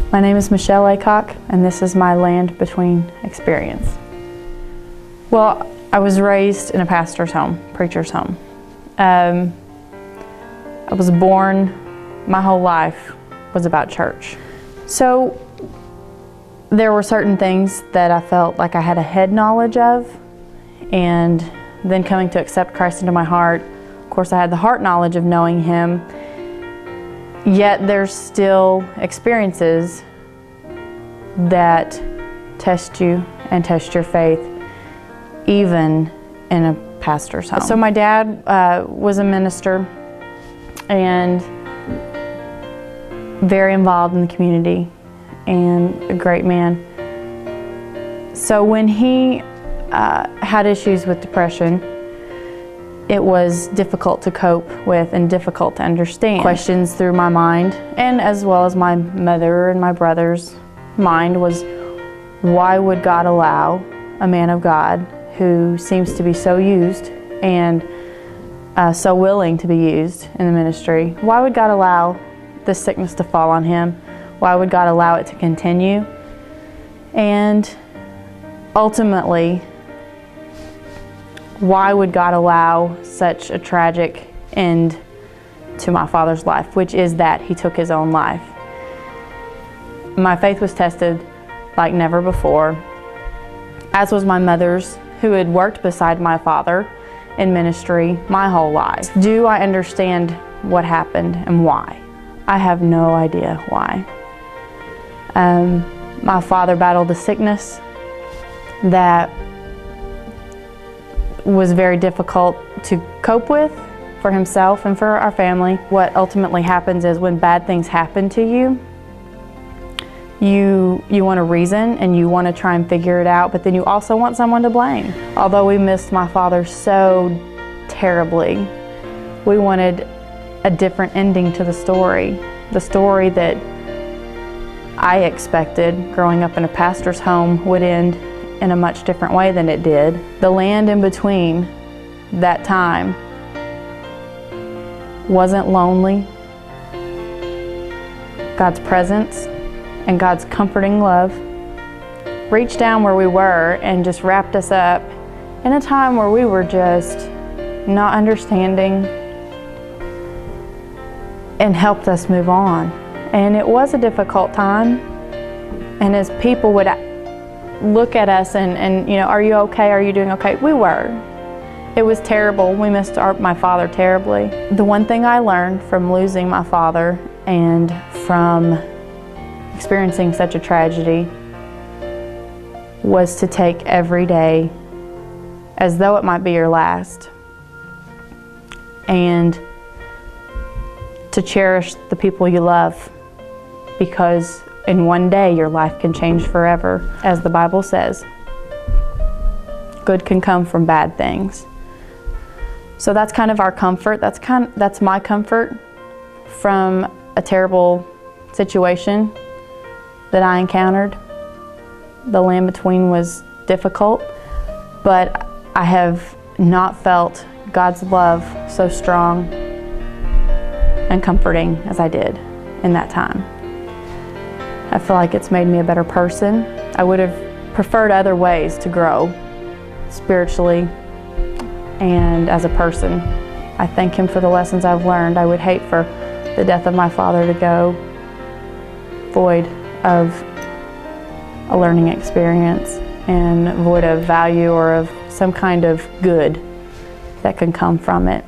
My name is Michelle Aycock, and this is my Land Between experience. Well, I was raised in a pastor's home, preacher's home. I was born, my whole life was about church. So there were certain things that I felt like I had a head knowledge of, and then coming to accept Christ into my heart, of course I had the heart knowledge of knowing Him, yet there's still experiences that test you and test your faith, even in a pastor's home. So my dad was a minister and very involved in the community and a great man. So when he had issues with depression, it was difficult to cope with and difficult to understand. Questions through my mind, and as well as my mother and my brother's mind, was why would God allow a man of God who seems to be so used and so willing to be used in the ministry, why would God allow this sickness to fall on him? Why would God allow it to continue? And ultimately, why would God allow such a tragic end to my father's life, which is that he took his own life? My faith was tested like never before, as was my mother's, who had worked beside my father in ministry my whole life. Do I understand what happened and why? I have no idea why. My father battled a sickness that was very difficult to cope with for himself and for our family. What ultimately happens is when bad things happen to you, you want to reason and you want to try and figure it out, but then you also want someone to blame. Although we missed my father so terribly, we wanted a different ending to the story that I expected growing up in a pastor's home would end in a much different way than it did. The land in between that time wasn't lonely. God's presence and God's comforting love reached down where we were and just wrapped us up in a time where we were just not understanding, and helped us move on. And it was a difficult time, and as people would look at us and you know, are you okay? Are you doing okay? We were. It was terrible. We missed my father terribly. The one thing I learned from losing my father and from experiencing such a tragedy was to take every day as though it might be your last, and to cherish the people you love, because in one day your life can change forever. As the Bible says, good can come from bad things. So that's kind of our comfort. That's my comfort from a terrible situation that I encountered. The land between was difficult, but I have not felt God's love so strong and comforting as I did in that time. I feel like it's made me a better person. I would have preferred other ways to grow spiritually and as a person. I thank Him for the lessons I've learned. I would hate for the death of my father to go void of a learning experience and void of value or of some kind of good that can come from it.